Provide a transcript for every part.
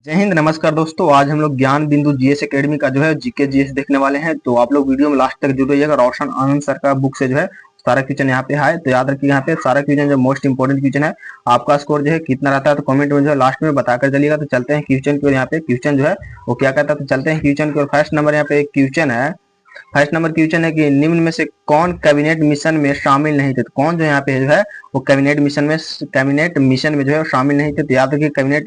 जय हिंद। नमस्कार दोस्तों, आज हम लोग ज्ञान बिंदु जीएस एकेडमी का जो है जीके जीएस देखने वाले हैं। तो आप लोग वीडियो में लास्ट तक जुड़ रहिएगा। रोशन आनंद सर का बुक से जो है सारा क्वेश्चन यहाँ पे है, तो याद रखिए यहाँ पे सारा क्वेश्चन जो मोस्ट इंपोर्टेंट क्वेश्चन है। आपका स्कोर जो है कितना रहता है तो कमेंट में जो है लास्ट में बताकर चलिएगा। तो चलते हैं क्वेश्चन की ओर। यहाँ पे क्वेश्चन जो है वो क्या कहता है, तो चलते हैं क्वेश्चन की ओर। फर्स्ट नंबर यहाँ पे एक क्वेश्चन है। फर्स्ट नंबर क्वेश्चन है कि निम्न में से कौन कैबिनेट मिशन में शामिल नहीं थे। तो कौन जो यहाँ पे जो है वो कैबिनेट मिशन में जो है शामिल नहीं थे। तो याद रखिए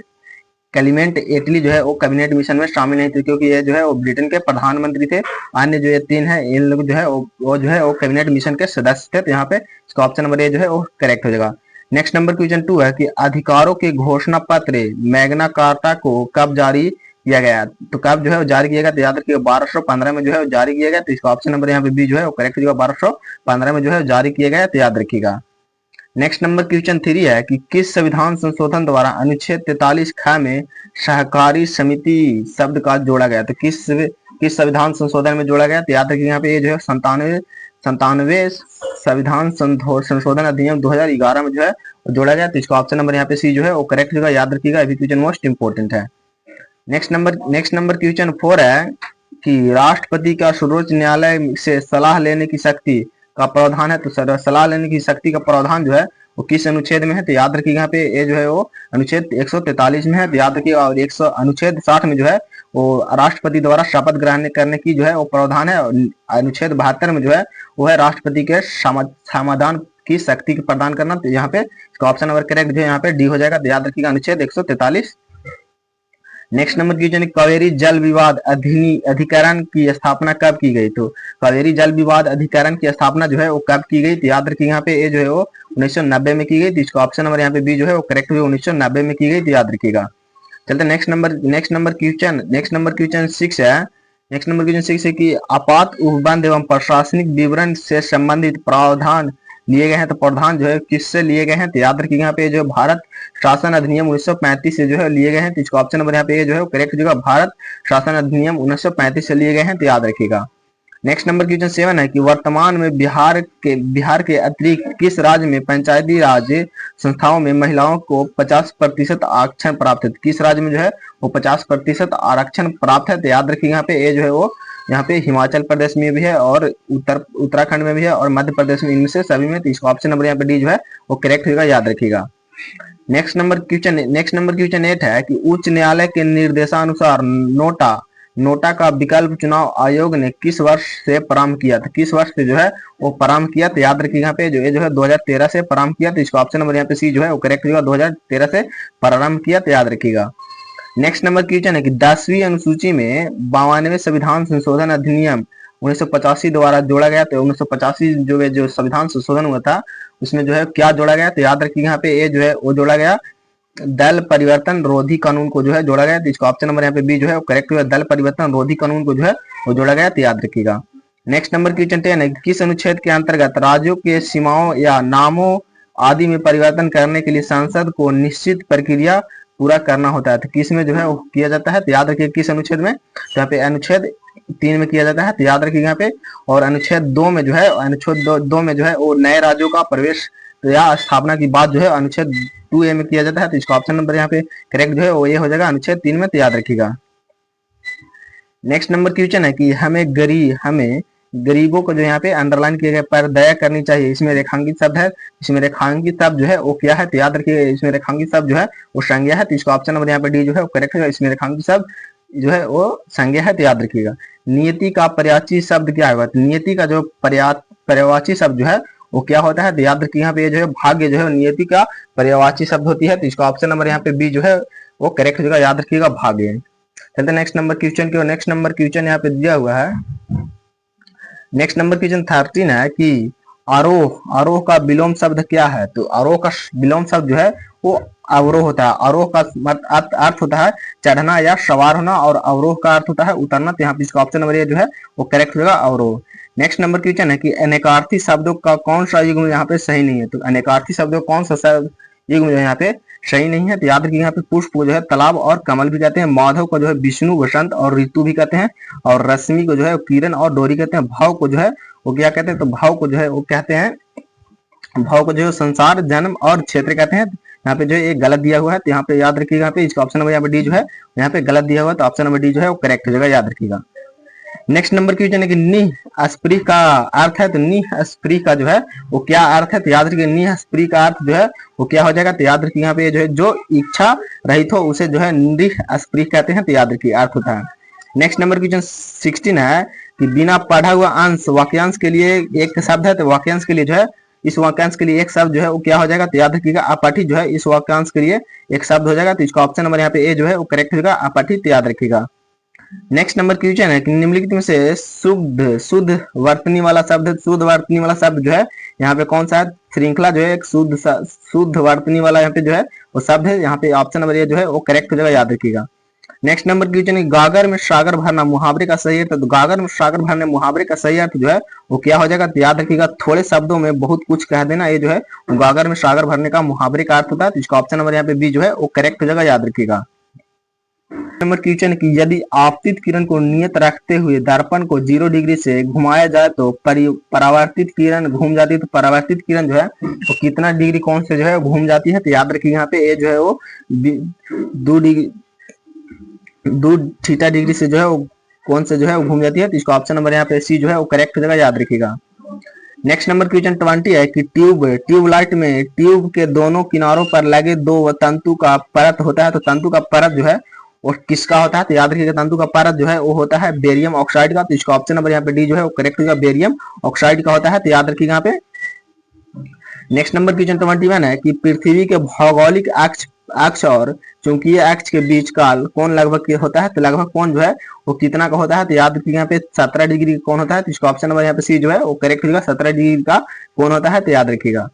क्लेमेंट एटली जो है वो कैबिनेट मिशन में शामिल नहीं थे, क्योंकि ये जो है वो ब्रिटेन के प्रधानमंत्री थे। अन्य जो ये तीन है इन लोग जो है वो जो है वो कैबिनेट मिशन के सदस्य थे। तो यहाँ पे इसका ऑप्शन नंबर ए जो है वो करेक्ट हो जाएगा। नेक्स्ट नंबर क्वेश्चन 2 है कि अधिकारों के घोषणा पत्र मैग्ना कार्टा को कब जारी किया गया। तो कब जो है वो जारी किया गया, तो याद रखिए 1215 में जो है वो जारी किया गया। तो इसका ऑप्शन नंबर यहाँ पे बी जो है वो करेक्ट हो जाएगा। 1215 में जो है जारी किया गया, तो याद रखिएगा। नेक्स्ट नंबर क्वेश्चन 3 है कि किस संविधान संशोधन द्वारा अनुच्छेद 43 ख में सहकारी समिति शब्द का जोड़ा गया। तो किस संविधान संशोधन में जोड़ा गया, तो याद रखिए यहाँ पे ये जो है संतानवे संविधान संशोधन अधिनियम 2011 में जो है जोड़ा गया। तो इसका ऑप्शन नंबर यहाँ पे सी जो है वो करेक्ट होगा, याद रखिएगा। अभी क्वेश्चन मोस्ट इंपोर्टेंट है। नेक्स्ट नंबर क्वेश्चन 4 है कि राष्ट्रपति का सर्वोच्च न्यायालय से सलाह लेने की शक्ति का प्रावधान है। तो सलाह लेने की शक्ति का प्रावधान जो है वो किस अनुच्छेद में है, तो याद रखिएगा यहाँ पे ये जो है वो अनुच्छेद 143 में है। तो याद रखिएगा। और अनुच्छेद 60 में जो है वो राष्ट्रपति द्वारा शपथ ग्रहण करने की जो है वो प्रावधान है। और अनुच्छेद 72 में जो है वो है राष्ट्रपति के समाधान की शक्ति प्रदान करना। तो यहाँ पे इसका ऑप्शन नंबर करेक्ट जो है यहाँ पे डी हो जाएगा। तो याद रखिएगा अनुच्छेद 143। नेक्स्ट नंबर क्वेश्चन, कावेरी जल विवाद अधिकरण की स्थापना कब की गई। तो कावेरी जल विवाद अधिकरण की स्थापना जो है वो कब की गई, तो याद रखिए यहाँ पे ये जो है वो 1990 में की गई। तो इसका ऑप्शन नंबर यहाँ पे बी जो है वो करेक्ट हुई, 1990 में की गई। तो याद रखिएगा। चलते नेक्स्ट नंबर क्वेश्चन 6 है। नेक्स्ट नंबर क्वेश्चन 6 है कि आपात उपबंध एवं प्रशासनिक विवरण से संबंधित प्रावधान लिए गए हैं। तो प्रावधान जो है किससे लिए गए हैं, तो याद रखिएगा यहाँ पे जो भारत शासन अधिनियम 1935 से जो है लिए गए हैं। तो इसका ऑप्शन नंबर यहाँ पे जो है करेक्ट हो जाएगा। भारत शासन अधिनियम 1935 से लिए गए हैं, तो याद रखिएगा। नेक्स्ट नंबर क्वेश्चन 7 है कि वर्तमान में बिहार के अतिरिक्त किस राज्य में पंचायती राज संस्थाओं में महिलाओं को 50% आरक्षण प्राप्त है। किस राज्य में जो है वो 50% आरक्षण प्राप्त है, तो याद रखिएगा यहाँ पे ये जो है वो यहाँ पे हिमाचल प्रदेश में भी है और उत्तराखंड में भी है और मध्य प्रदेश में, इनमें से सभी में। तो इसका ऑप्शन नंबर यहाँ पे डी जो है वो करेक्ट होगा, याद रखिएगा। नेक्स्ट नंबर क्वेश्चन 8 है कि उच्च न्यायालय के निर्देशानुसार नोटा का विकल्प चुनाव आयोग ने किस वर्ष से प्रारंभ किया था। किस वर्ष से जो है वो प्रारंभ किया, तो याद रखिएगा यहाँ पे जो है 2013 से प्रारंभ किया। तो इसका ऑप्शन नंबर यहाँ पे सी जो है वो करेक्ट होगा, 2013 से प्रारंभ किया, तो याद रखिएगा। नेक्स्ट नंबर क्वेश्चन है कि 10वीं अनुसूची में 92वें संविधान संशोधन अधिनियम 1985 द्वारा जोड़ा गया। तो 1985 जो संविधान संशोधन हुआ था उसमें जो है क्या जोड़ा गया, तो याद रखिएगा यहाँ पे ये जो है वो जोड़ा गया दल परिवर्तन रोधी कानून को जो है जोड़ा गया। तो इसका ऑप्शन नंबर यहाँ पे बी जो है वो करेक्ट हुआ, दल परिवर्तन रोधी कानून को जो है वो जोड़ा गया, तो याद रखिएगा। नेक्स्ट नंबर क्वेश्चन 10 है किस अनुच्छेद के अंतर्गत राज्यों के सीमाओं या नामों आदि में परिवर्तन करने के लिए संसद को निश्चित प्रक्रिया पूरा करना होता है। तो किस में जो है वो किया जाता है, तो याद रखिए किस अनुच्छेद में, तो यहाँ पे अनुच्छेद 3 में किया जाता है, तो याद रखिएगा यहाँ पे। और अनुच्छेद 2 में जो है में जो है वो नए राज्यों का प्रवेश या स्थापना की बात जो है अनुच्छेद 2A में किया जाता है। तो इसका ऑप्शन नंबर यहाँ पे करेक्ट जो है वो ये हो जाएगा अनुच्छेद 3 में, तो याद रखिएगा। नेक्स्ट नंबर क्वेश्चन है कि हमें गरीबों को जो यहाँ पे अंडरलाइन किए गए पर दया करनी चाहिए। इसमें रेखांकित शब्द है, इसमें रेखांकित शब्द जो है वो क्या है, तो याद रखिए इसमें रेखांकित शब्द जो है वो संज्ञा है। तो इसका ऑप्शन नंबर यहाँ पे डी जो है वो करेक्ट है, इसमें रेखांकित शब्द जो है वो संज्ञा है, तो याद रखिएगा। नियति का पर्यायवाची शब्द क्या होगा, तो नियति का जो पर्यायवाची शब्द जो है वो क्या होता है, तो याद रखिए यहाँ पे जो है भाग्य जो है नियति का पर्यायवाची शब्द होती है। तो इसका ऑप्शन नंबर यहाँ पे बी जो है वो करेक्ट हो जाएगा, याद रखिएगा भाग्य। चलते नेक्स्ट नंबर क्वेश्चन की। नेक्स्ट नंबर क्वेश्चन यहाँ पे दिया हुआ है। नेक्स्ट नंबर क्वेश्चन 13 है कि आरोह का विलोम शब्द क्या है। तो आरोह का विलोम शब्द जो है वो अवरोह होता है। आरोह का अर्थ होता है चढ़ना या सवार होना और अवरोह का अर्थ होता है उतरना। तो यहाँ पे इसका ऑप्शन नंबर ये जो है वो करेक्ट होगा, अवरोह। नेक्स्ट नंबर क्वेश्चन है कि अनेकार्थी शब्दों का कौन सा युग्म यहाँ पे सही नहीं है। तो अनेकार्थी शब्दों कौन सा युग्म यहाँ पे सही नहीं है, तो याद रखिए यहाँ पे पुष्प को जो है तालाब और कमल भी कहते हैं, माधव को जो है विष्णु वसंत और ऋतु भी कहते हैं, और रश्मि को जो है किरण और डोरी कहते हैं, भाव को जो है वो क्या कहते हैं, तो भाव को जो है वो कहते हैं, भाव को जो है संसार जन्म और क्षेत्र कहते हैं। यहाँ पे जो है एक गलत दिया हुआ है, तो यहाँ पे याद रखिएगा, यहाँ पे इसका ऑप्शन नंबर यहाँ पे डी जो है यहाँ पे गलत दिया हुआ है, तो ऑप्शन नंबर डी जो है वो करेक्ट हो जाएगा, याद रखिएगा। नेक्स्ट नंबर क्वेश्चन है कि निह स्प्री का अर्थ है, तो निह स्प्री का जो है वो क्या अर्थ है, तो याद रखिए निह स्प्री का अर्थ जो है वो क्या हो जाएगा, तो याद रखिए यहाँ पे जो है जो इच्छा रहित हो उसे जो है निह स्प्री कहते हैं, तो याद रखिए अर्थ होता है। नेक्स्ट नंबर क्वेश्चन 16 है कि बिना पढ़ा हुआ अंश वाक्यांश के लिए एक शब्द है, तो वाक्यांश के लिए जो है इस वाक्यांश के लिए एक शब्द जो है वो क्या हो जाएगा, तो याद रखिएगा अपठित जो है इस वाक्यांश के लिए एक शब्द हो जाएगा, तो इसका ऑप्शन नंबर यहाँ पे ए जो है वो करेक्ट होगा, अपठित, याद रखिएगा। नेक्स्ट नंबर क्वेश्चन है कि निम्नलिखित में से शुद्ध शुद्ध वर्तनी वाला शब्द है, शुद्ध वर्तनी वाला शब्द जो है यहाँ पे कौन सा है, श्रृंखला जो है एक शुद्ध वर्तनी वाला यहाँ पे जो है वो शब्द है, यहाँ पे ऑप्शन नंबर ए जो है वो करेक्ट हो जाएगा, याद रखिएगा। नेक्स्ट नंबर क्वेश्चन है गागर में सागर भरना मुहावरे का सही अर्थ, तो गागर में सागर भरने मुहावरे का सही अर्थ जो है वो क्या हो जाएगा, तो याद रखिएगा थोड़े शब्दों में बहुत कुछ कह देना, ये जो है गागर में सागर भरने का मुहावरे का अर्थ होता है, तो इसका ऑप्शन नंबर यहाँ पे बी जो है वो करेक्ट हो जाएगा, याद रखिएगा। नंबर क्वेश्चन की यदि आपतित किरण को नियत रखते हुए दर्पण को 0 डिग्री से घुमाया जाए तो परावर्तित किरण घूम जाती है, तो परावर्तित किरण जो है वो कितना डिग्री कौन से जो है घूम जाती है, तो याद रखिए यहाँ पे ए जो है वो 2 थीटा डिग्री से जो है वो कौन से जो है वो घूम जाती है, तो इसका ऑप्शन नंबर यहाँ पे सी जो है वो करेक्ट हो जाएगा, याद रखिएगा। नेक्स्ट नंबर क्वेश्चन 20 है कि ट्यूबलाइट में ट्यूब के दोनों किनारों पर लगे 2 तंतु का परत होता है, तो तंतु का परत जो है वो किसका होता है, तो याद रखिएगा तंतु का परत जो है वो होता है बेरियम ऑक्साइड का, तो इसका ऑप्शन नंबर यहाँ पे डी जो है वो करेक्ट होगा, बेरियम ऑक्साइड का होता है, तो याद रखिएगा यहाँ पे। नेक्स्ट नंबर क्वेश्चन 21 है कि पृथ्वी के भौगोलिक अक्ष और चुंबकीय अक्ष के बीच काल कौन लगभग होता है, तो लगभग कौन जो है वो कितना का होता है, तो याद रखिएगा यहाँ पे 17 डिग्री का कौन होता है, तो इसका ऑप्शन नंबर यहाँ पे सी जो है वो करेक्ट होगा, 17 डिग्री का कौन होता है, तो याद रखिएगा।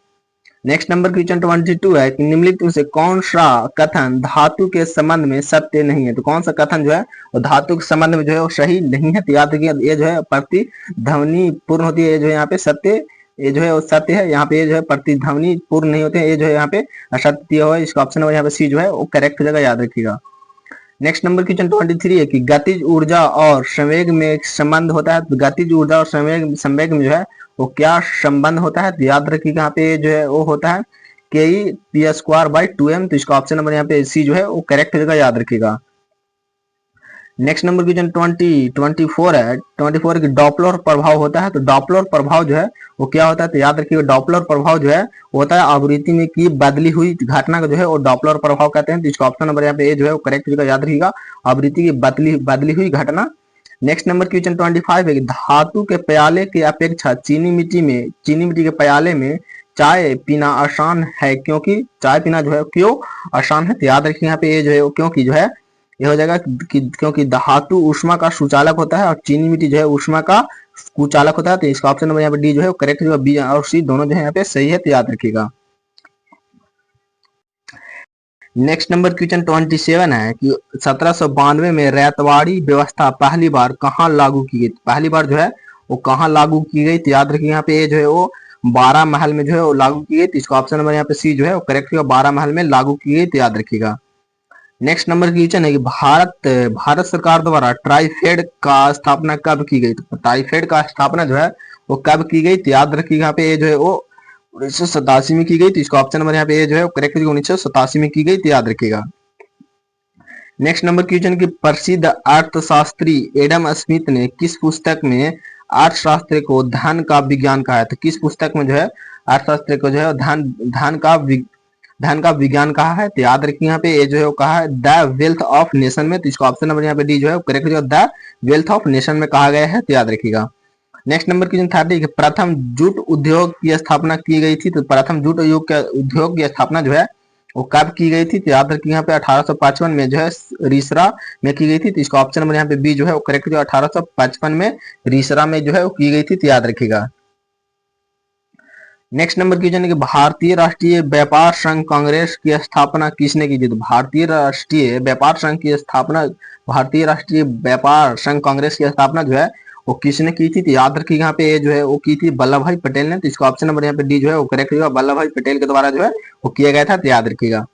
नेक्स्ट नंबर क्वेश्चन 22 है कि निम्नलिखित में से कौन सा कथन धातु के संबंध में सत्य नहीं है, तो कौन सा कथन जो है वो धातु के संबंध में जो है वो सही नहीं है, तो याद रखिएगा ये जो है प्रतिध्वनि पूर्ण होती है, ये जो है यहाँ पे सत्य, ये जो है वो सत्य है, यहाँ पे ये जो है प्रतिध्वनि पूर्ण नहीं होते हैं, ये जो है यहाँ पे असत्य है, इसका ऑप्शन नंबर यहाँ पे सी जो है वो करेक्ट हो जाएगा, याद रखिएगा। नेक्स्ट नंबर क्वेश्चन 23 है कि गतिज ऊर्जा और संवेग में संबंध होता है, तो गतिज ऊर्जा और संवेग में जो है वो क्या संबंध होता है, तो याद रखिएगा यहाँ पे जो है वो होता है ke² /2m, तो इसका ऑप्शन नंबर यहाँ पे सी जो है वो करेक्ट हो जाएगा, याद रखिएगा। नेक्स्ट नंबर क्वेश्चन 24 है, 24 की डॉपलर प्रभाव होता है, तो डॉपलर प्रभाव जो है वो क्या होता है, तो याद रखिएगा डॉपलर प्रभाव जो है वो होता है आवृत्ति में की बदली हुई घटना को जो है वो डॉपलर प्रभाव कहते हैं, तो इसका ऑप्शन नंबर यहाँ पे ए जो है वो करेक्ट होगा, याद रखिएगा आवृत्ति की बदली हुई घटना। नेक्स्ट नंबर क्वेश्चन 25 है कि धातु के प्याले की अपेक्षा चीनी मिट्टी के प्याले में चाय पीना आसान है, क्योंकि चाय पीना जो है क्यों आसान है, तो याद रखिए यहाँ पे ये जो है क्योंकि जो है ये हो जाएगा क्योंकि धातु ऊष्मा का सुचालक होता है और चीनी मिट्टी जो है ऊष्मा का कुचालक होता है, तो इसका ऑप्शन नंबर यहाँ पे डी जो है करेक्ट होगा, बी और सी दोनों जो है यहाँ पे सही है, तो याद रखिएगा। नेक्स्ट नंबर क्वेश्चन 27 है कि 1792 में रैयतवाड़ी व्यवस्था पहली बार कहाँ लागू की गई, पहली बार जो है वो कहाँ लागू की गई, तो याद रखिए यहाँ पे ये जो है वो 12 महल में जो है वो लागू की गई, तो इसका ऑप्शन नंबर यहाँ पे सी जो है वो करेक्ट होगा, 12 महल में लागू की गई, तो याद रखिएगा। नेक्स्ट नंबर क्वेश्चन है कि भारत सरकार द्वारा ट्राइफेड का स्थापना कब की गई, तो ट्राइफेड का स्थापना जो है वो कब की गई, तो याद रखिएगा यहाँ पे ये जो है वो 1987 में की गई, तो इसका ऑप्शन नंबर यहाँ पे ये जो है करेक्ट 1987 में की गई, तो याद रखिएगा। नेक्स्ट नंबर क्वेश्चन की प्रसिद्ध अर्थशास्त्री एडम स्मिथ ने किस पुस्तक में अर्थशास्त्र को धन का विज्ञान कहा है, तो किस पुस्तक में जो है अर्थशास्त्र को जो है धन का विज्ञान कहा है, तो याद रखिए यहाँ पे ये जो है वो कहा है द वेल्थ ऑफ नेशन में, तो इसका ऑप्शन नंबर यहाँ पे डी जो है करेक्ट हो द वेल्थ ऑफ नेशन में कहा गया है, तो याद रखिएगा। नेक्स्ट नंबर क्वेश्चन 30 कि प्रथम जूट उद्योग की स्थापना की गई थी, तो प्रथम जूट उद्योग की स्थापना जो है वो कब की गई थी, तो याद रखिए यहाँ पे 1855 में जो है रीसरा में की गई थी, तो इसका ऑप्शन नंबर यहाँ पे बी जो है वो करेक्ट जो 1855 में रीसरा में जो है वो की गई थी, तो याद रखिएगा। नेक्स्ट नंबर क्वेश्चन है कि भारतीय राष्ट्रीय व्यापार संघ कांग्रेस की स्थापना किसने की थी, तो भारतीय राष्ट्रीय व्यापार संघ की स्थापना भारतीय राष्ट्रीय व्यापार संघ कांग्रेस की स्थापना जो है वो किसने की थी, तो याद रखिएगा यहाँ पे जो है वो की थी वल्लभ भाई पटेल ने, तो इसका ऑप्शन नंबर यहाँ पे डी जो है वो करेक्ट होगा, वल्लभ भाई पटेल के द्वारा जो है वो किया गया था, तो याद रखिएगा।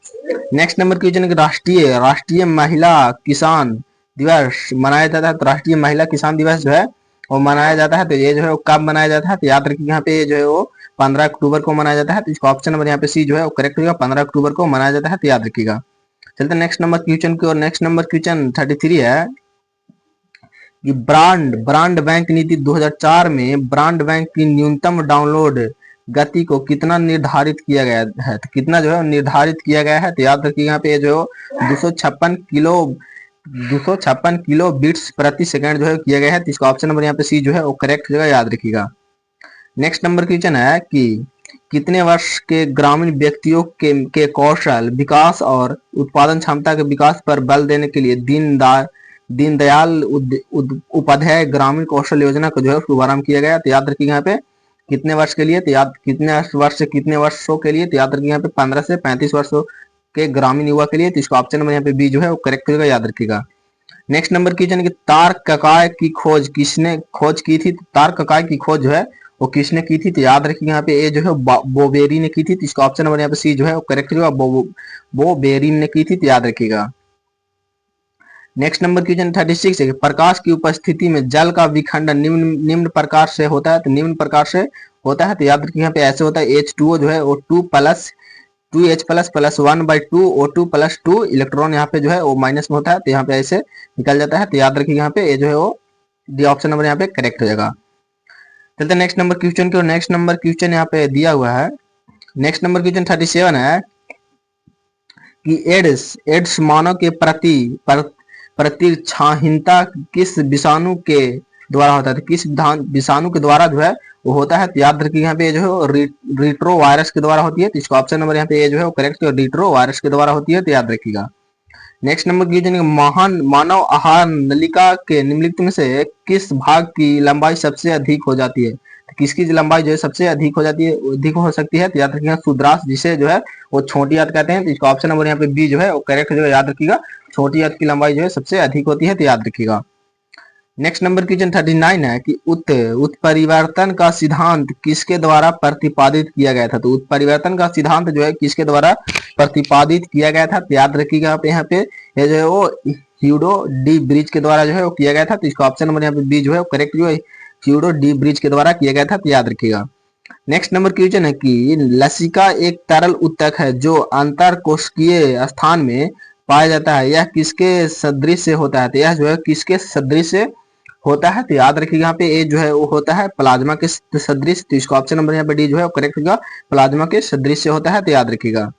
नेक्स्ट नंबर क्वेश्चन है कि राष्ट्रीय महिला किसान दिवस मनाया जाता है, तो राष्ट्रीय महिला किसान दिवस जो है वो मनाया जाता है, तो ये जो है वो कब मनाया जाता है, तो याद रखिए यहाँ पे जो है वो 15 अक्टूबर को मनाया जाता है, तो इसका ऑप्शन नंबर यहाँ पे सी जो है वो करेक्ट होगा, 15 अक्टूबर को मनाया जाता है, तो याद रखिएगा। चलते नेक्स्ट नंबर क्वेश्चन की और। नेक्स्ट नंबर क्वेश्चन 33 है कि ब्रांड बैंक नीति 2004 में ब्रांड बैंक की न्यूनतम डाउनलोड गति को कितना निर्धारित किया गया है, तो कितना जो है निर्धारित किया गया है, तो याद रखिएगा यहाँ पे जो 256 किलो बीट्स प्रति सेकंड जो है किया गया है, तो इसका ऑप्शन नंबर यहाँ पे सी जो है वो करेक्ट जगह याद रखिएगा। नेक्स्ट नंबर क्वेश्चन है कि कितने वर्ष के ग्रामीण व्यक्तियों के कौशल विकास और उत्पादन क्षमता के विकास पर बल देने के लिए दीनदयाल उपाध्याय ग्रामीण कौशल योजना को जो है शुभारंभ किया गया, तो याद रखिएगा यहाँ पे कितने वर्ष के लिए, तो याद कितने वर्ष से कितने वर्षों के लिए, तो याद रखिएगा यहाँ पे 15 से 35 वर्षों के ग्रामीण युवा के लिए, तो इसका ऑप्शन नंबर यहाँ पे बी जो है वो करेक्ट होगा, याद रखिएगा। नेक्स्ट नंबर क्वेश्चन कि तार ककाय की खोज किसने खोज की थी, तो तार ककाय की खोज जो है वो किसने की थी, तो याद रखिएगा यहाँ पे ए जो है बोबेरी ने की थी, तो इसका ऑप्शन नंबर यहाँ पे सी जो है वो करेक्ट होगा, बोबेरी ने की थी, तो याद रखिएगा। नेक्स्ट नंबर क्वेश्चन 36 है कि प्रकाश की उपस्थिति में जल का विखंडन निम्न प्रकार से होता है, तो निम्न प्रकार से होता है, तो याद रखिए यहाँ पे ऐसे होता है H2O जो है वो 2H plus 1/2 O2 plus 2 electron यहाँ पे जो है वो माइनस में होता है, तो यहाँ पे ऐसे निकल जाता है, तो याद रखिए यहाँ पे ये जो है वो डी ऑप्शन नंबर यहाँ पे करेक्ट हो जाएगा। चलते नेक्स्ट नंबर क्वेश्चन की और। नेक्स्ट नंबर क्वेश्चन यहाँ पे दिया हुआ है। नेक्स्ट नंबर क्वेश्चन 37 है कि एड्स मानव के प्रतिरक्षाहीनता किस विषाणु के द्वारा होता है, किस विषाणु के द्वारा जो है वो होता है, तो याद रखिए यहाँ पे जो है रिट्रो वायरस के द्वारा होती है, तो इसका ऑप्शन नंबर यहाँ पे जो है वो करेक्ट है, रिट्रो वायरस के द्वारा होती है, तो याद रखिएगा। नेक्स्ट नंबर क्वेश्चन मानव आहार नलिका के निम्नलिखित में से किस भाग की लंबाई सबसे अधिक हो जाती है, तो किसकी लंबाई जो है सबसे अधिक हो जाती है, अधिक हो सकती है, तो याद रखिएगा शुद्राश जिसे जो है वो छोटी आंत कहते हैं, तो इसका ऑप्शन नंबर यहाँ पे बी जो है वो करेक्ट जो है, याद रखिएगा। छोटी आंत की लंबाई जो है सबसे अधिक होती है, तो याद रखिएगा। नेक्स्ट नंबर क्वेश्चन 39 है कि उत्परिवर्तन का सिद्धांत किसके द्वारा प्रतिपादित किया गया था, तो उत्परिवर्तन का सिद्धांत जो है किसके द्वारा प्रतिपादित किया गया था, तो याद रखिएगा आप यहाँ पे ये जो है वो ह्यूडो डी ब्रिज के द्वारा जो है वो किया गया था, तो इसका ऑप्शन नंबर यहाँ पे बी जो है करेक्ट जो है ह्यूडो डी ब्रिज के द्वारा किया गया था, तो याद रखिएगा। नेक्स्ट नंबर क्वेश्चन है कि लसिका एक तरल उत्तक है जो अंतर कोशिकीय स्थान में पाया जाता है, यह किसके सदृश से होता है, तो यह जो है किसके सदृश से होता है, तो याद रखिएगा यहाँ पे ए जो है वो होता है प्लाज्मा के सदृश, तो इसका ऑप्शन नंबर यहाँ पे डी जो है करेक्ट होगा, प्लाज्मा के सदृश से होता है, तो याद रखिएगा।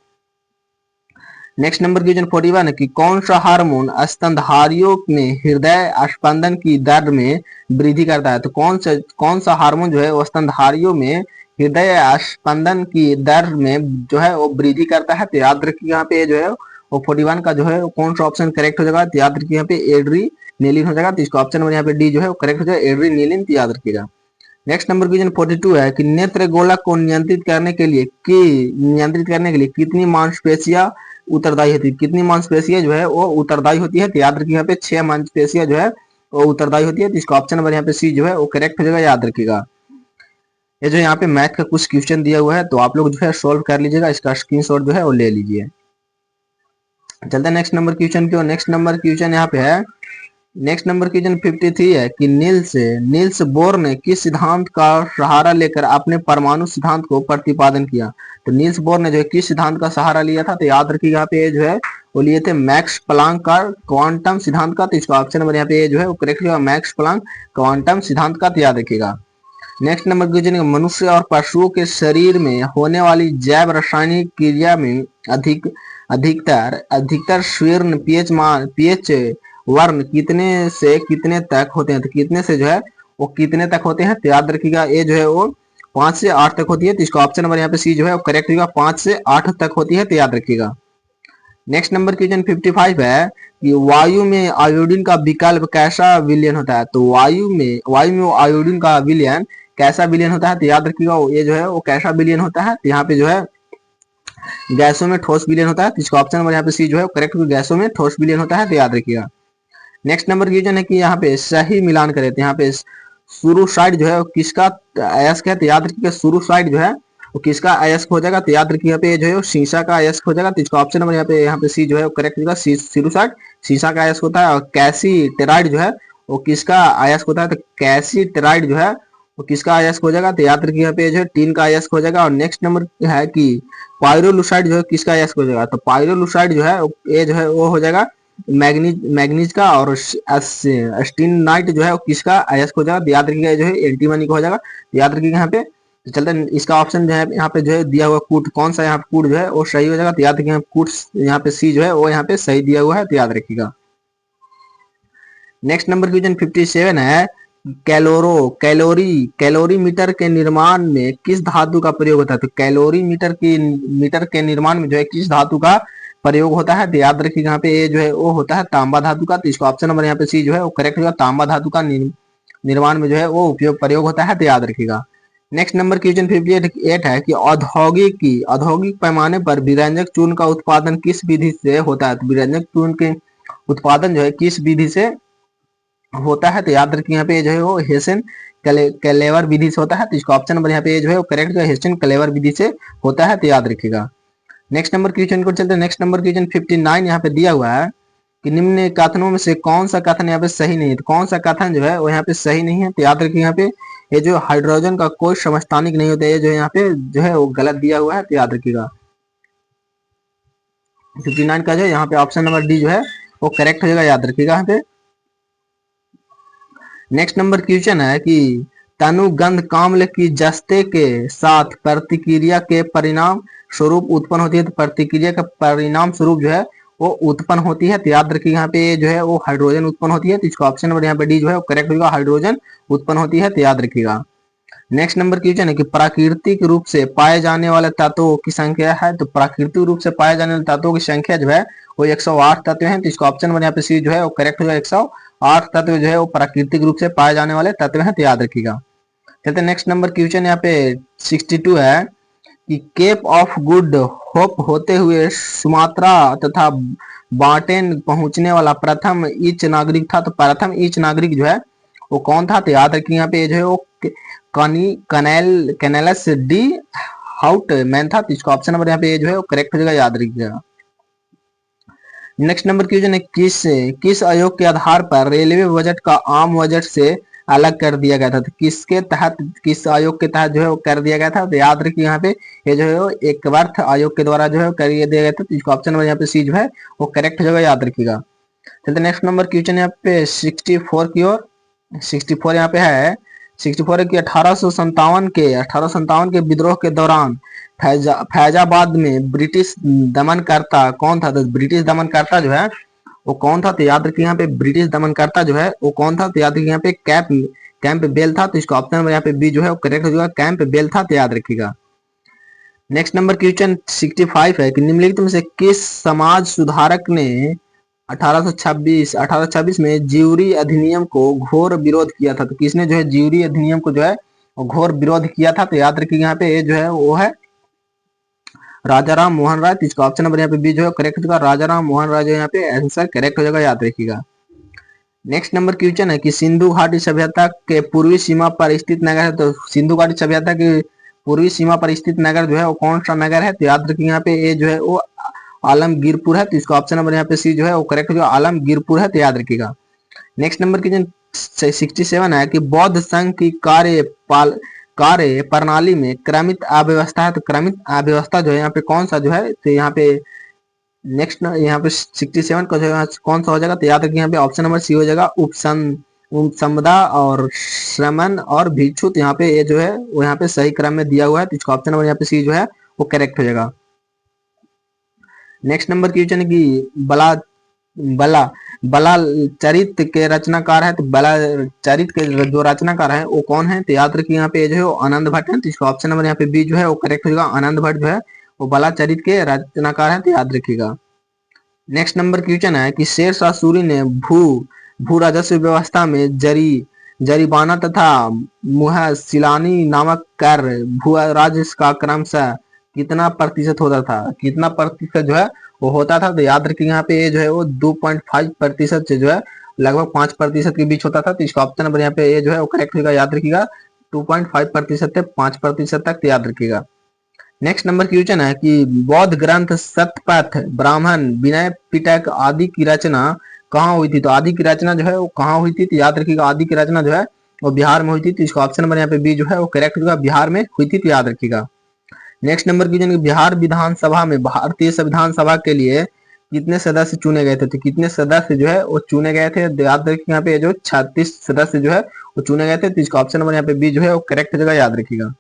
नेक्स्ट नंबर क्वेश्चन 41 है कि कौन सा हार्मोन स्तनधारियों में हृदय स्पंदन की दर में वृद्धि करता है, तो कौन सा हार्मोन जो है वो स्तनधारियों में हृदय स्पंदन की दर में जो है वो वृद्धि करता है, तो याद रखिएगा यहाँ पे जो है वो 41 का जो है कौन सा ऑप्शन करेक्ट हो जाएगा, तो याद रखिए यहाँ पे एड्रीनेलिन हो जाएगा, तो इसका ऑप्शन नंबर यहाँ पे डी जो है वो करेक्ट हो जाएगा, एड्रीनेलिन, तो याद रखिएगा। नेक्स्ट नंबर क्वेश्चन 42 है कि नेत्र गोलक को नियंत्रित करने के लिए कितनी मांसपेशियां उत्तरदायी होती है, कितनी मांसपेशियां जो है वो उत्तरदायी होती है, तो याद रखिए यहाँ पे 6 मांसपेशियां जो है वो उत्तरदायी होती है, तो इसका ऑप्शन नंबर यहाँ पे सी जो है वो करेक्ट हो जाएगा, याद रखिएगा। ये जो यहाँ पे मैथ का कुछ क्वेश्चन दिया हुआ है तो आप लोग जो है सोल्व कर लीजिएगा, इसका स्क्रीनशॉट जो है वो ले लीजिए। चलते हैं नेक्स्ट नंबर क्वेश्चन की और। नेक्स्ट नंबर क्वेश्चन यहाँ पे है। नेक्स्ट नंबर क्वेश्चन 53 है कि नील्स बोर ने किस सिद्धांत का सहारा लेकर अपने परमाणु सिद्धांत को प्रतिपादन किया, तो नील्स बोर ने जो है किस सिद्धांत का सहारा लिया था, तो याद रखिएगा यहाँ पे जो है वो लिए थे मैक्स प्लांक का क्वांटम सिद्धांत का, तो इसका ऑप्शन नंबर यहाँ पे जो है वो करेक्ट होगा, मैक्स प्लांक क्वांटम सिद्धांत का, तो याद रखिएगा। नेक्स्ट नंबर क्वेश्चन मनुष्य और पशुओं के शरीर में होने वाली जैव रासायनिक क्रिया में अधिकतर शीर्ण पीएच वर्ण कितने से कितने तक होते हैं, तो कितने से जो है वो कितने तक होते हैं, तो याद रखिएगा ये जो है वो 5 से 8 तक होती है, तो इसका ऑप्शन नंबर यहाँ पे सी जो है वो करेक्ट होगा, 5 से 8 तक होती है, तो याद रखिएगा। नेक्स्ट नंबर क्वेश्चन 55 है कि वायु में आयोडीन का विकल्प कैसा विलयन होता है, तो वायु में आयोडीन का विलयन कैसा विलयन होता है, तो याद रखिएगा ये जो है वो कैसा विलयन होता है, तो यहाँ पे जो है गैसों में ठोस विलयन होता है, तो इसका ऑप्शन नंबर यहाँ पे सी जो है करेक्ट होगा, गैसों में ठोस विलयन होता है, तो याद रखिएगा। नेक्स्ट नंबर क्वेश्चन है कि यहाँ पे सही मिलान करें, तो यहाँ पे शुरू साइड जो है वो किसका अयस्क है, तो याद रखिएगा शुरू साइड जो है वो किसका अयस्क हो जाएगा, तो याद रखिए यहाँ पे जो है शीशा का अयस्क हो जाएगा, तो इसका ऑप्शन नंबर यहाँ पे सी जो है करेक्ट होगा, शुरू साइड शीशा का अयस्क होता है। और कैसी टेराइड जो है वो किसका अयस्क होता है, तो कैसी टेराइड जो है वो किसका अयस्क हो जाएगा, तो याद रखिए यहाँ पे जो है टीन का अयस्क हो जाएगा। और नेक्स्ट नंबर है कि पायरोलुसाइड जो है किसका अयस्क हो जाएगा, तो पायरोलुसाइड जो है ये जो है वो हो जाएगा मैग्नीज मैग्नीज का। और स्टीनाइट जो है वो किसका अयस्क हो जाएगा, तो याद रखिएगा जो है एंटीमनी का हो जाएगा। तो याद रखिएगा यहाँ पे, तो चलते हैं इसका ऑप्शन जो है यहाँ पे जो है दिया हुआ कूट कौन सा यहाँ पे कूट जो है वो सही हो जाएगा। तो याद रखिएगा कूट यहाँ पे सी जो है वो यहाँ पे सही दिया हुआ है, तो याद रखिएगा। नेक्स्ट नंबर क्वेश्चन 57 है कैलोरीमीटर के निर्माण में किस धातु का प्रयोग होता है, तो मीटर के निर्माण में जो है किस धातु का प्रयोग होता है, तो याद रखिएगा यहाँ पे ये जो है वो होता है तांबा धातु का। तो इसको ऑप्शन नंबर यहाँ पे सी जो है वो करेक्ट होगा, तांबा धातु का निर्माण में जो है वो प्रयोग होता है, तो याद रखिएगा। नेक्स्ट नंबर क्वेश्चन 58 है कि औद्योगिक पैमाने पर विरंजक चूर्ण का उत्पादन किस विधि से होता है, तो विरंजक चूर्ण के उत्पादन जो है किस विधि से होता है, तो याद रखिए यहाँ पे जो है वो हेसन कलेवर विधि से होता है। तो इसका ऑप्शन नंबर यहाँ पे जो है वो करेक्ट जो है हेसन कलेवर विधि से होता है, तो याद रखिएगा। नेक्स्ट नंबर क्वेश्चन को चलते हैं। नेक्स्ट नंबर क्वेश्चन 59 यहाँ पे दिया हुआ है कि निम्न कथनों में से कौन सा कथन यहाँ पे सही नहीं है, तो कौन सा कथन जो है वो यहाँ पे सही नहीं है, तो याद रखिए यहाँ पे ये जो हाइड्रोजन का कोई समस्थानिक नहीं होता है, ये जो यहाँ पे जो है वो गलत दिया हुआ है, तो याद रखिएगा। 59 का जो है यहाँ पे ऑप्शन नंबर डी जो है वो करेक्ट हो जाएगा, याद रखिएगा यहाँ पे। नेक्स्ट नंबर क्वेश्चन है कि तनुगंध काम्ल की जस्ते के साथ प्रतिक्रिया के परिणाम स्वरूप उत्पन्न होती है, तो प्रतिक्रिया का परिणाम स्वरूप जो है वो उत्पन्न होती है, तो याद रखिए यहाँ पे जो है वो हाइड्रोजन उत्पन्न होती है। तो इसका ऑप्शन नंबर यहाँ पे डी जो है वो करेक्ट होगा, हाइड्रोजन उत्पन्न होती है, तो याद रखिएगा। नेक्स्ट नंबर क्वेश्चन है कि प्राकृतिक रूप से पाए जाने वाले तत्वों की संख्या है, तो प्राकृतिक रूप से पाए जाने वाले तत्वों की संख्या जो है वो 108 तत्व हैं। तो इसका ऑप्शन नंबर यहाँ पे सी जो है वो करेक्ट होगा, 108 तत्व जो है वो प्राकृतिक रूप से पाए जाने वाले तत्व हैं, तो याद रखिएगा। चलते नेक्स्ट नंबर क्वेश्चन यहाँ पे 62 है कि केप ऑफ गुड होप होते हुए सुमात्रा तथा बाटेन पहुंचने वाला प्रथम ईच नागरिक था, तो प्रथम ईच नागरिक जो है वो कौन था, तो याद रखिए यहाँ पे जो है वो कैनेलस डी हाउट मैन था। तो इसका ऑप्शन नंबर यहाँ पे जो है वो करेक्ट हो जाएगा, याद रखिएगा। नेक्स्ट नंबर क्वेश्चन है किस आयोग के आधार पर रेलवे बजट का आम बजट से अलग कर दिया गया था, तो किस आयोग के तहत जो है वो कर दिया गया था, तो याद रखिए यहाँ पे ये जो है वो एक वर्थ आयोग के द्वारा जो है कर दिया गया था। तो इसका ऑप्शन नंबर यहाँ पे सी जो है वो करेक्ट हो जाएगा, याद रखिएगा। चलते नेक्स्ट नंबर क्वेश्चन यहाँ पे 64 की ओर। 64 यहाँ पे है 64 की 1857 के विद्रोह के दौरान फैजाबाद में ब्रिटिश दमनकर्ता कौन था, तो ब्रिटिश दमनकर्ता जो है वो कौन था, तो याद रखिए यहाँ पे ब्रिटिश दमनकर्ता जो है वो कौन था, तो याद रखिए यहाँ पे कैंप बेल था। तो इसका ऑप्शन नंबर यहाँ पे बी जो है वो करेक्ट हो जाएगा, कैंप बेल था, तो याद रखिएगा। नेक्स्ट नंबर क्वेश्चन 65 है कि निम्नलिखित में से किस समाज सुधारक ने 1826 में ज्यूरी अधिनियम को घोर विरोध किया था, तो किसने जो है ज्यूरी अधिनियम को जो है वो घोर विरोध किया था, तो याद रखिए यहाँ पे जो है वो है राजा राम मोहन राय। तो इसका ऑप्शन नंबर यहाँ पे बी जो है करेक्ट होगा, राजा राम मोहन राय जो यहाँ पे आंसर करेक्ट हो जाएगा, याद रखिएगा। नेक्स्ट नंबर क्वेश्चन है कि सिंधु घाटी सभ्यता के पूर्वी सीमा पर स्थित नगर है, तो सिंधु घाटी सभ्यता की पूर्वी सीमा पर स्थित नगर जो है वो कौन सा नगर है, तो याद रखिए यहाँ पे ये जो है वो आलमगीरपुर है। तो इसका ऑप्शन नंबर यहाँ पे सी जो है वो करेक्ट होगा, आलमगीरपुर है, तो याद रखिएगा। नेक्स्ट नंबर क्वेश्चन 67 है कि बौद्ध संघ की कार्य प्रणाली में क्रमित अव्यवस्था है, तो क्रमित अव्यवस्था जो है यहाँ पे कौन सा जो है, तो यहाँ पे नेक्स्ट यहाँ पे 67 का जो है कौन सा हो जाएगा, तो याद रखिए यहाँ पे ऑप्शन नंबर सी हो जाएगा, उपसंपदा और श्रमण और भिक्षु। तो यहाँ पे ये जो है वो यहाँ पे सही क्रम में दिया हुआ है, तो इसका ऑप्शन नंबर यहाँ पे सी जो है वो करेक्ट हो जाएगा। नेक्स्ट नंबर क्वेश्चन है कि बला चरित के रचनाकार है, तो बला चरित के जो रचनाकार है वो कौन है, तो याद रखिए यहाँ पे जो है वो आनंद भट्ट है। तो इसका ऑप्शन नंबर यहाँ पे बी जो है वो करेक्ट होगा, आनंद भट्ट जो है वो बला चरित के रचनाकार है, तो याद रखिएगा। नेक्स्ट नंबर क्वेश्चन है कि शेरशाह सूरी ने भू राजस्व व्यवस्था में जरीबाना तथा मुहसिलानी नामक कर भू राजस्व का क्रमशः कितना प्रतिशत होता था, कितना प्रतिशत जो है वो होता था, तो याद रखिए यहाँ पे ये जो है वो 2.5% से जो है लगभग 5% के बीच होता था। तो इसका ऑप्शन नंबर यहाँ पे ये जो है वो करेक्ट होगा, याद रखिएगा 2.5% से 5% तक, याद रखिएगा। नेक्स्ट नंबर क्वेश्चन है कि बौद्ध ग्रंथ सतपथ ब्राह्मण विनय पिटक आदि की रचना कहाँ हुई थी, तो आदि की रचना जो है वो कहाँ हुई थी, तो याद रखिएगा आदि की रचना जो है वो बिहार में हुई थी, तो इसका ऑप्शन नंबर यहाँ पे बी जो है वो करेक्ट होगा, बिहार में हुई थी, तो याद रखिएगा। नेक्स्ट नंबर क्वेश्चन, बिहार विधानसभा में भारतीय संविधान सभा के लिए कितने सदस्य चुने गए थे? तो कितने सदस्य जो है वो चुने गए थे? तो याद रखिए यहाँ पे जो 36 सदस्य जो है वो चुने गए थे, तो इसका ऑप्शन नंबर यहाँ पे बी जो है वो करेक्ट जगह, याद रखिएगा।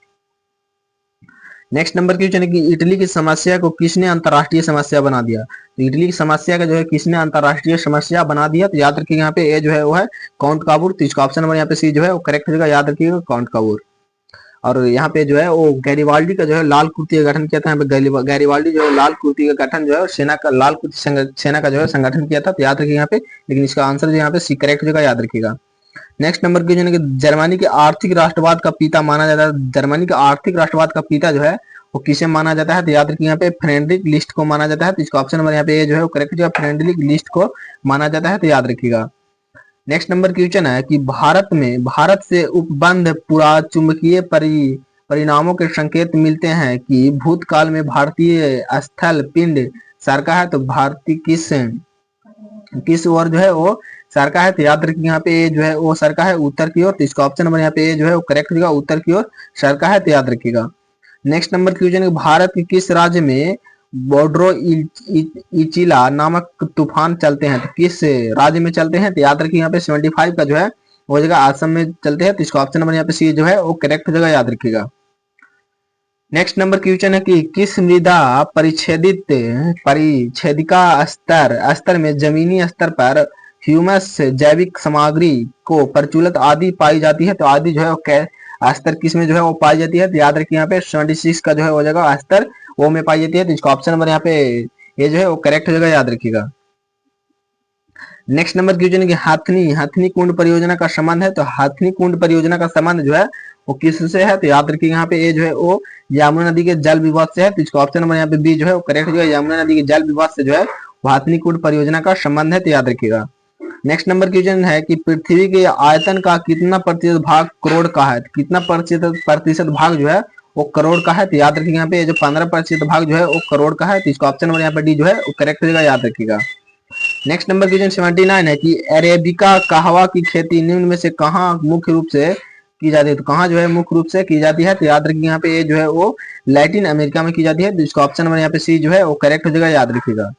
नेक्स्ट नंबर क्वेश्चन है कि इटली की समस्या को किसने अंतरराष्ट्रीय समस्या बना दिया? तो इटली की समस्या का जो है किसने अंतरराष्ट्रीय समस्या बना दिया? तो याद रखिएगा यहाँ पे ए जो है वो है काउंट काबूर, तो इसका ऑप्शन नंबर यहाँ पे सी जो है वो करेक्ट जगह, याद रखिएगा काउंट काबूर। और यहाँ पे जो है वो गैरिबाल्डी का जो है लाल कुर्ती का गठन किया था। यहाँ पे गैरिबाल्डी जो है लाल कुर्ती का गठन जो है सेना का लाल कुर्ती सेना का जो है संगठन किया था, तो याद रखिए यहाँ पे। लेकिन इसका आंसर जो यहाँ पे सी करेक्ट जगह, याद रखिएगा। नेक्स्ट नंबर क्वेश्चन है कि जर्मनी के आर्थिक राष्ट्रवाद का पिता माना जाता है। जर्मनी का आर्थिक राष्ट्रवाद का पिता जो है वो किसे माना जाता है? तो याद रखिए यहाँ पे फ्रेडरिक लिस्ट को माना जाता है, तो इसका ऑप्शन नंबर यहाँ पे ए जो है वो करेक्ट जो है फ्रेडरिक लिस्ट को माना जाता है, तो याद रखिएगा। नेक्स्ट नंबर क्वेश्चन है कि भारत से उपबंध पुराचुंबकीय परिणामों के संकेत मिलते हैं कि भूतकाल में भारतीय स्थल पिंड सरका है, तो भारतीय किस ओर जो है वो सरका है? तो याद रखिए यहाँ पे ए जो है वो सरका है उत्तर की ओर, तो इसका ऑप्शन नंबर यहाँ पे ए जो है वो करेक्ट होगा, उत्तर की ओर सरका है, तो याद रखिएगा। नेक्स्ट नंबर क्वेश्चन है भारत के किस राज्य में बोड्रो इचिला नामक तूफान चलते हैं? तो किस राज्य में चलते हैं? तो याद रखिए यहाँ पे 75 का जो है वो जगह असम में चलते हैं, तो इसका ऑप्शन नंबर यहाँ पे सी जो है वो करेक्ट जगह, याद रखिएगा। नेक्स्ट नंबर क्वेश्चन है कि किस मृदा परिच्छेदिका स्तर में जमीनी स्तर पर ह्यूमस जैविक सामग्री को प्रचुरत आदि पाई जाती है? तो आदि जो है वो स्तर किस में जो है वो पाई जाती है? तो याद रखिए यहाँ पे 76 का जो है वो जगह स्तर वो में पाई जाती है, तो इसका ऑप्शन नंबर यहाँ पे ये जो है वो करेक्ट हो जाएगा, याद रखिएगा। नेक्स्ट नंबर क्वेश्चन है कि हथनी कुंड परियोजना का संबंध है, तो हथनी कुंड परियोजना का संबंध जो है वो किससे है? तो याद रखिएगा यहाँ पे ए जो है वो यमुना नदी के जल विवाद से है, तो इसका ऑप्शन नंबर यहाँ पे बी जो है वो करेक्ट जो है यमुना नदी के जल विवाद से जो है हथनी कुंड परियोजना का संबंध है, तो याद रखिएगा। नेक्स्ट नंबर क्वेश्चन है कि पृथ्वी के आयतन का कितना प्रतिशत भाग करोड़ का है? तो कितना प्रतिशत भाग जो है वो करोड़ का है? तो याद रखिएगा यहाँ पे जो 15% भाग जो है वो करोड़ का है, तो इसका ऑप्शन नंबर यहाँ पे डी जो है वो करेक्ट होगा, याद रखिएगा। नेक्स्ट नंबर क्वेश्चन 79 है कि अरेबिका कहवा की खेती निम्न में से कहाँ मुख्य रूप से की जाती है? तो कहाँ जो है मुख्य रूप से की जाती है? तो याद रखिए यहाँ पे ये जो है वो लैटिन अमेरिका में की जाती है, तो इसका ऑप्शन नंबर यहाँ पे सी जो है वो करेक्ट हो जाएगा, याद रखिएगा।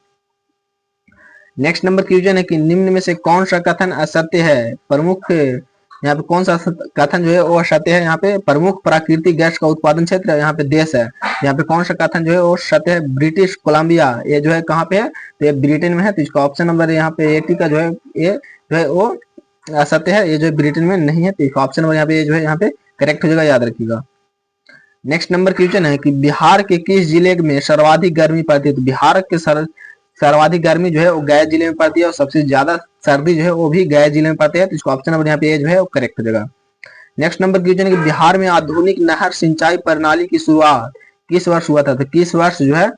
नेक्स्ट नंबर क्वेश्चन है कि निम्न में से कौन सा कथन असत्य है? प्रमुख यहाँ पे कौन सा कथन जो है वो सत्य है? यहाँ पे प्रमुख प्राकृतिक गैस का उत्पादन क्षेत्र यहाँ पे देश है, यहाँ पे कौन सा कथन जो है वो सत्य है? ब्रिटिश कोलंबिया, ये जो है कहाँ पे है? तो ये ब्रिटेन में है, तो इसका ऑप्शन नंबर यहाँ पे 80 का जो है ये जो है वो असत्य है, ये जो है ब्रिटेन में नहीं है, तो इसका ऑप्शन नंबर यहाँ पे जो है यहाँ पे करेक्ट हो जाएगा, याद रखिएगा। नेक्स्ट नंबर क्वेश्चन है कि बिहार के किस जिले में सर्वाधिक गर्मी पड़ती है? तो बिहार के सर्वाधिक गर्मी जो है वो गया जिले में पड़ती है, और सबसे ज्यादा सर्दी जो है वो भी गया जिले में पड़ती है, तो इसको ऑप्शन नंबर यहाँ पे जो है वो करेक्ट हो जाएगा। नेक्स्ट नंबर क्वेश्चन है कि बिहार में आधुनिक नहर सिंचाई प्रणाली की शुरुआत किस वर्ष हुआ था? तो किस वर्ष जो है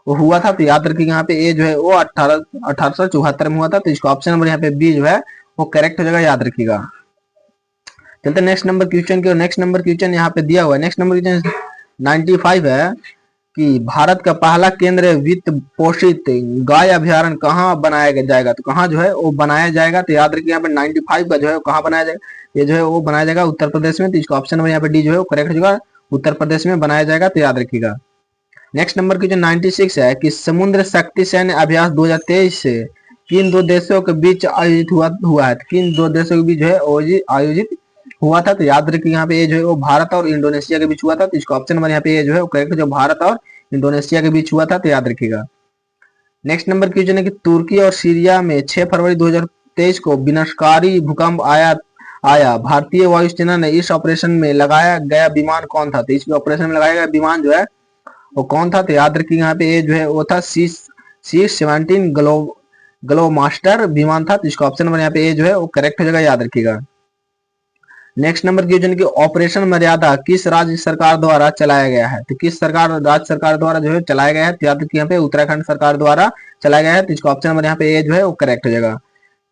वो हुआ था? तो याद रखिए यहाँ पे ए जो है वो 1874 में हुआ था, तो इसको ऑप्शन नंबर यहाँ पे बी जो है वो करेक्ट हो जाएगा, याद रखिएगा। चलते नेक्स्ट नंबर क्वेश्चन के, नेक्स्ट नंबर क्वेश्चन यहाँ पे दिया हुआ है। नेक्स्ट नंबर क्वेश्चन 95 है कि भारत का पहला केंद्र वित्त पोषित गाय अभ्यारण्य कहाँ बनाया जाएगा? तो कहाँ जो है वो बनाया जाएगा? तो याद रखिए यहाँ पे 95 का जो है कहाँ बनाया जाएगा? ये जो है वो बनाया जाएगा उत्तर प्रदेश में, तो इसका ऑप्शन नंबर यहाँ पे डी जो है वो करेक्ट हो जाएगा, उत्तर प्रदेश में बनाया जाएगा, तो याद रखिएगा। नेक्स्ट नंबर क्वेश्चन 96 है कि समुद्र शक्ति सैन्य अभ्यास 2023 से किन दो देशों के बीच आयोजित हुआ है? किन दो देशों के बीच जो है आयोजित हुआ था? तो याद रखिए यहाँ पे ये जो है वो भारत और इंडोनेशिया के बीच हुआ था, तो इसका ऑप्शन नंबर यहाँ पे ये जो है वो करेक्ट जो भारत और इंडोनेशिया के बीच हुआ था, तो याद रखिएगा। नेक्स्ट नंबर क्वेश्चन है कि तुर्की और सीरिया में 6 फरवरी 2023 को विनाशकारी भूकंप आया भारतीय वायुसेना ने इस ऑपरेशन में लगाया गया विमान कौन था? तो इस ऑपरेशन में लगाया गया विमान जो है वो कौन था? तो याद रखिए यहाँ पे ये जो है वो था C-17 ग्लोमास्टर विमान था, तो इसका ऑप्शन नंबर यहाँ पे ये जो है वो करेक्ट हो जाएगा, याद रखिएगा। नेक्स्ट नंबर क्वेश्चन की ऑपरेशन मर्यादा किस राज्य सरकार द्वारा चलाया गया है? तो किस राज्य सरकार द्वारा जो है चलाया गया है? तो याद रखिए यहाँ पे उत्तराखंड सरकार द्वारा चलाया गया है, तो इसका ऑप्शन नंबर यहाँ पे ये जो है वो करेक्ट हो जाएगा।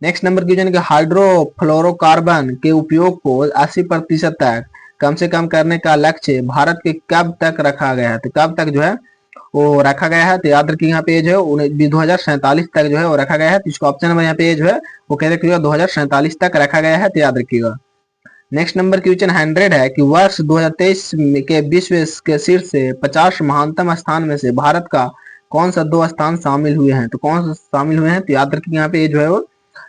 नेक्स्ट नंबर क्वेश्चन की हाइड्रोफ्लोरोकार्बन के उपयोग को 80% तक कम से कम करने का लक्ष्य भारत के कब तक रखा गया है? तो कब तक जो है वो रखा गया है? तो याद रखिए यहाँ पे जो है 2047 तक जो है वो रखा गया है, तो इसका ऑप्शन नंबर यहाँ पे जो है वो करेक्ट होगा 2047 तक रखा गया है, तो याद रखिएगा। नेक्स्ट नंबर क्वेश्चन 100 है कि वर्ष 2023 के विश्व के शीर्ष 50 महानतम स्थान में से भारत का कौन सा 2 स्थान शामिल हुए हैं? तो कौन सा शामिल हुए हैं? तो याद रखिए यहाँ पे ये जो है वो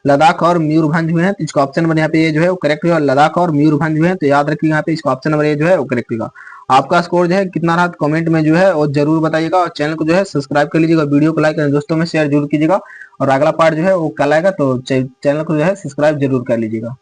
लद्दाख और मयूरभंज हुए हैं। तो इसका ऑप्शन नंबर यहाँ पे ये जो है वो करेक्ट होगा, लद्दाख और मयूरभंज हुए हैं। तो याद रखिए यहाँ पे इसका ऑप्शन नंबर ये जो है वो करेक्ट होगा। आपका स्कोर जो है कितना रहा कमेंट में जो है वो जरूर बताइएगा, और चैनल को जो है सब्सक्राइब कर लीजिएगा, वीडियो को लाइक करें, दोस्तों में शेयर जरूर कीजिएगा। और अगला पार्ट जो है वो कल आएगा, तो चैनल को जो है सब्सक्राइब जरूर कर लीजिएगा।